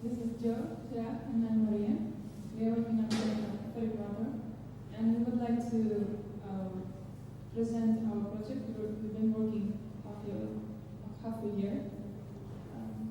This is Joe, Shira, and I'm Maria. We are working on the water, and we would like to present our project. We've been working half a year. Um,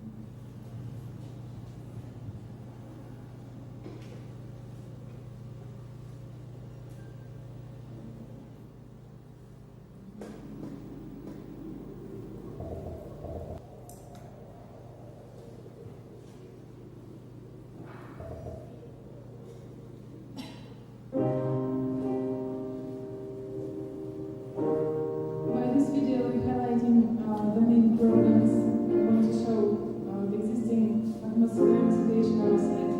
By this video, we're highlighting the main problems and want to show the existing atmospheric situation on our site.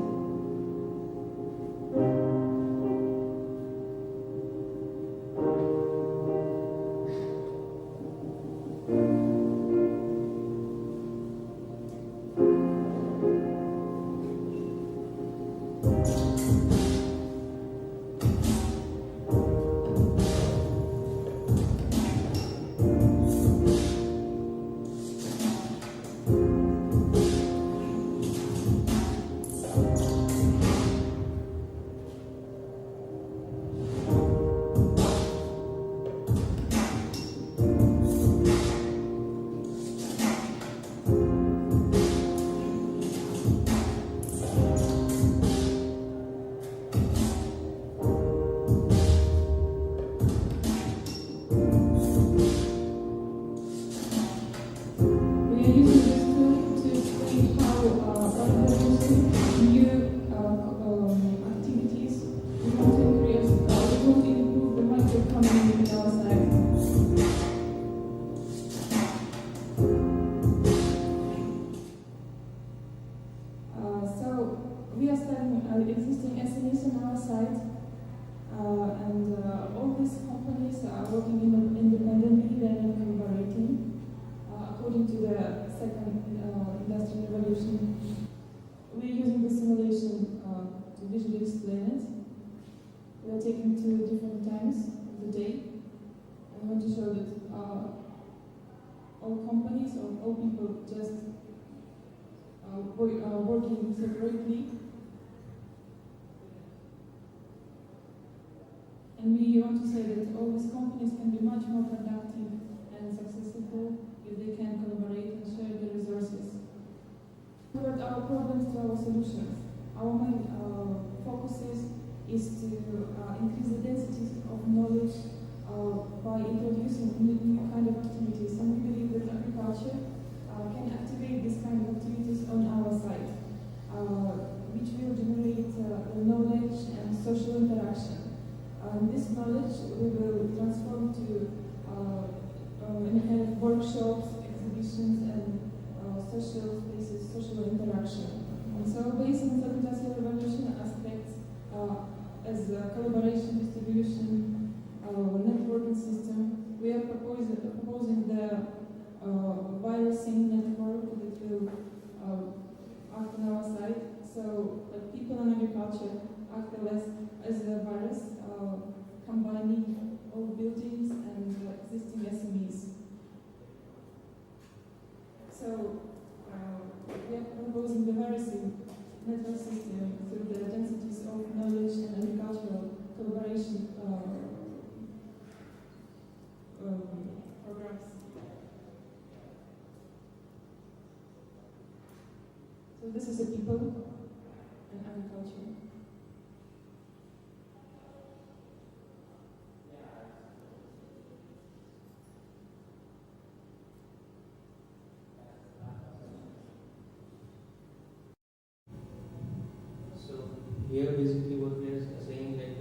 We are using this tool to explain how introducing new activities we want to increase, we want to improve the microeconomy in our site. So we are studying existing SMEs on our site, and all these companies are working independently, they are not collaborating. According to the second industrial revolution, we're using the simulation to visually explain it. We are taking 2 different times of the day, and we want to show that all companies or all people just working separately. And we want to say that all these companies can be much more productive and successful if they can collaborate and share the resources. Convert our problems to our solutions. Our main focus is to increase the density of knowledge by introducing new kind of activities. And we believe that agriculture can activate this kind of activities on our site, which will generate knowledge and social interaction. This knowledge we will transform to any kind of workshops, exhibitions, and social spaces, social interaction. And so, based on the industrial revolution aspects, as collaboration, distribution, networking system, we are proposing the virusing network that will act on our site. So, people in agriculture act as a virus, combining all buildings and existing SMEs. So we are proposing the virusing network system through the densities of knowledge and agricultural collaboration programs. So this is the people and agriculture. Here, basically, what we are saying that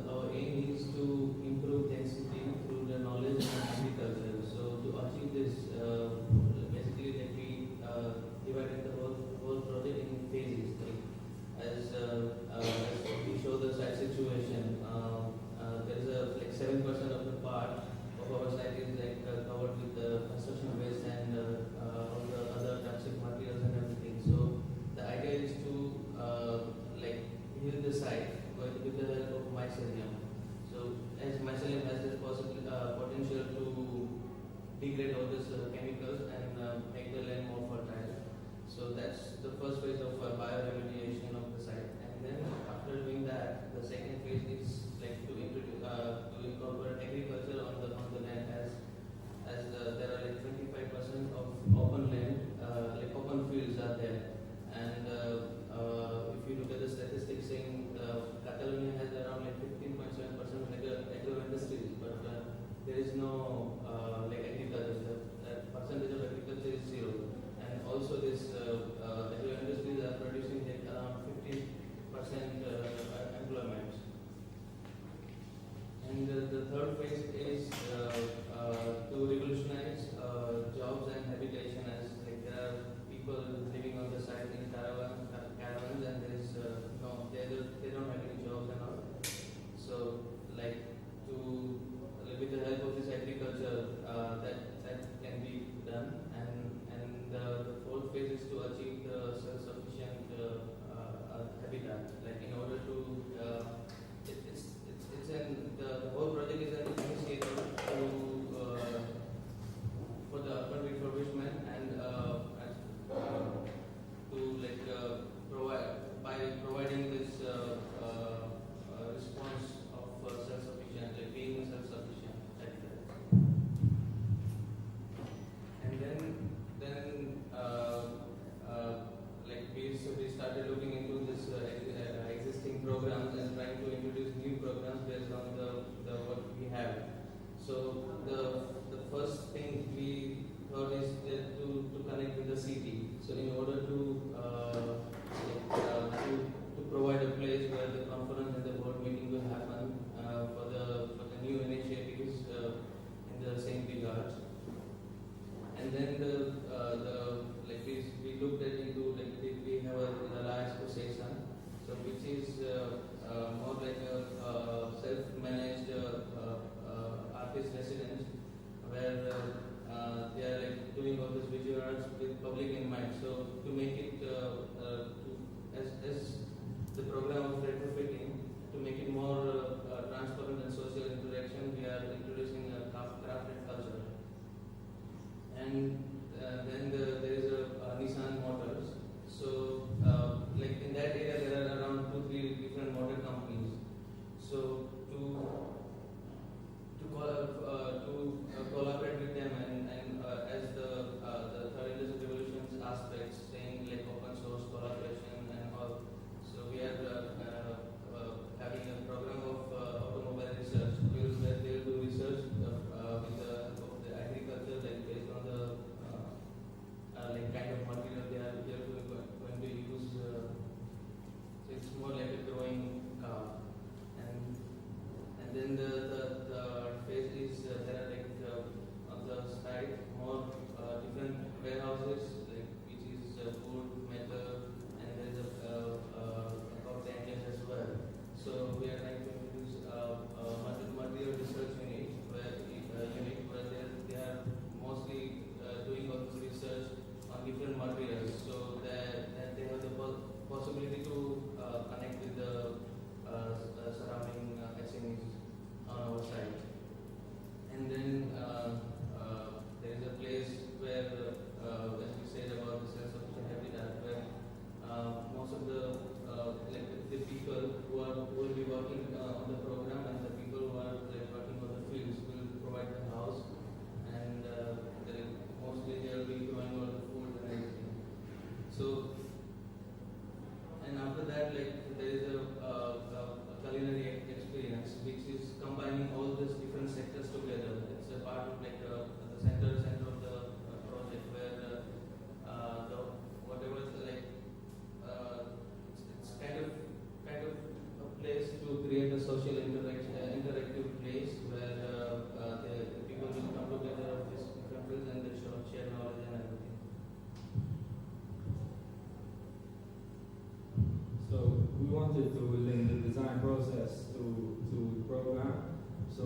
our aim is to improve density through the knowledge and agriculture. So, to achieve this, basically, that we divided the whole project in phases. Like, as we show the site situation, there is a like 7% of the part of our site is like covered with the construction waste and all the other toxic materials and everything. So, the idea is to like heal the So that's the first phase of bioremediation of the site. And then after doing that, the second phase is like to introduce to incorporate agriculture on the land, as there are like 25% of open land, like open fields are there. And if you look at the statistics saying Catalonia has around like 15.7% of agro-industries, but there is no like agriculture. The percentage of agriculture is zero. And also this agro-industries are producing like around 15% employment. And the third phase is to revolutionize jobs and habitation, as like there are people living on the site in caravans, and there is no, they don't have any jobs and all. So like to with the help of this agriculture, that can be done. And the fourth phase is to achieve the self-sufficient habitat. Like in order to the whole project is an initiative for the urban refurbishment and to like providing this response of self-sufficient, like being self-sufficient like that. And then like we started looking into this existing programs and trying to introduce new programs based on the what we have. So the first thing we thought is that to connect with the city. So in order to provide a place where the conference and the board meeting will happen for the new initiatives in the same regard. And then we looked at into like we have a large association, so which is more like a self-managed artist residence, where they are like doing all this visual arts with public in mind. So to make it as the program of retrofitting, to make it more transparent and social interaction, we are introducing a crafted culture. And then there is a Nissan Motors. So like in that area there are around 2-3 different motor companies. So to collaborate with them and as the third industrial revolution's aspects, saying like open source collaboration and all. So we are having a program of automobile research. Where they will do research with the help of the agriculture, like based on the like kind of material they are going to use. So it's more like a growing car. And then the phase is there are like on the side more different warehouses, like which is food, metal, and there is about the engines as well. So we are trying to introduce material research unit where they are mostly doing all this research on different materials, so that they have the possibility to connect with the surrounding SMEs on our site. And then there is a place where, as we said about the self-sufficient habitat, where most of the like the people who will be working on the program and the people who are like working on the fields will provide the house, and mostly they will be growing all the food and everything. So, and after that, like there is a culinary experience which is combining all these different sectors together. It's a part of like the center of the project, where the whatever is like it's kind of a place to create a social interactive place where the people will come together of these different fields and they share knowledge and everything. So we wanted to link the design process to the program. So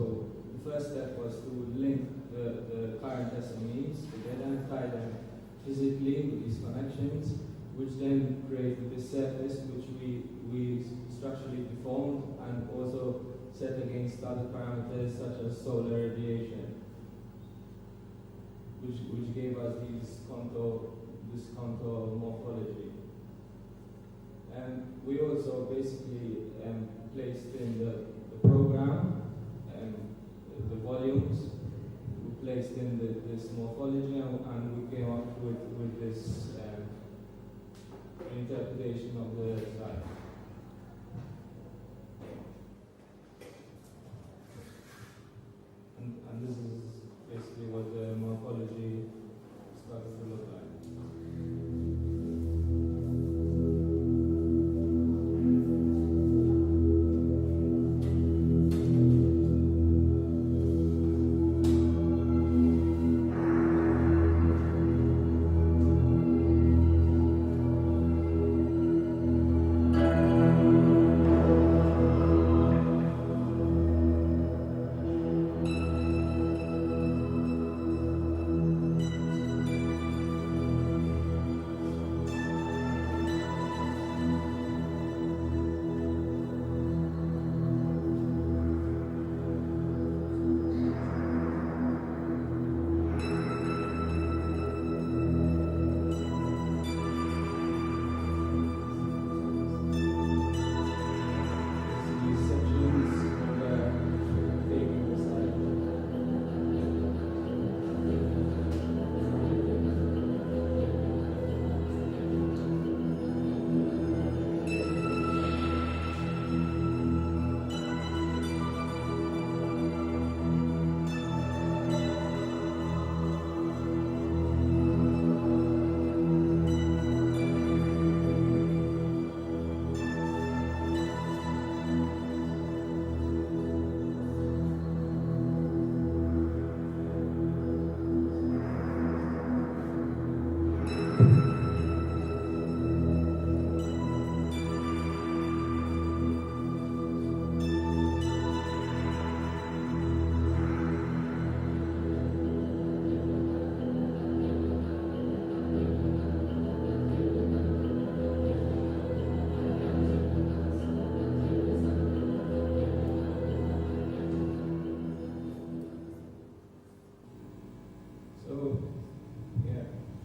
the first step was to link the current SMEs, to identify them physically with these connections, which then created this surface which we structurally deformed and also set against other parameters such as solar radiation, which gave us these contour this contour morphology. And we also basically placed in the program the volumes. We placed in this morphology, and we came up with this interpretation of the site. And this is basically what the morphology started to look like.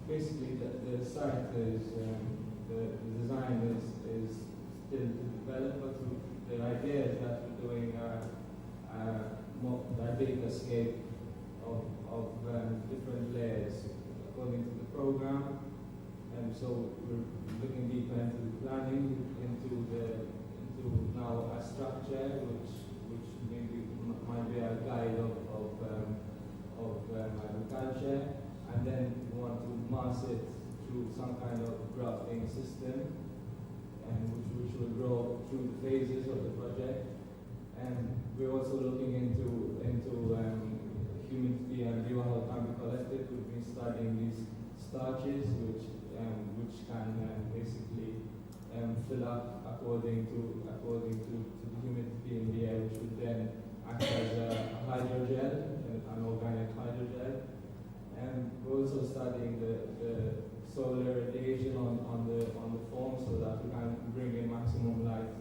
Basically, the site is the design is still to develop, but the idea is that we're doing a data scape of different layers according to the program, and so we're looking deeper into the planning, into now a structure which maybe might be a guide of agriculture. And then we want to mass it through some kind of grafting system, and which will grow through the phases of the project. And we're also looking into humidity and how it can be collected. We've been studying these starches, which can basically fill up according to the humidity in the air, which would then act as a hydrogel, an organic hydrogel. And we're also studying the solar radiation on the form, so that we can bring in maximum light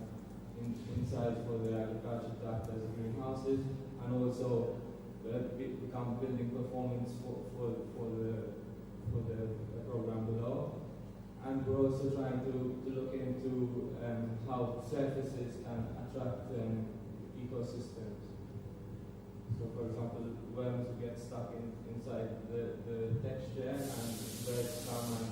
inside for the agriculture to act as greenhouses, and also become building performance for the program below. And we're also trying to look into how surfaces can attract ecosystems. So, for example, worms get stuck inside the texture, and birds come and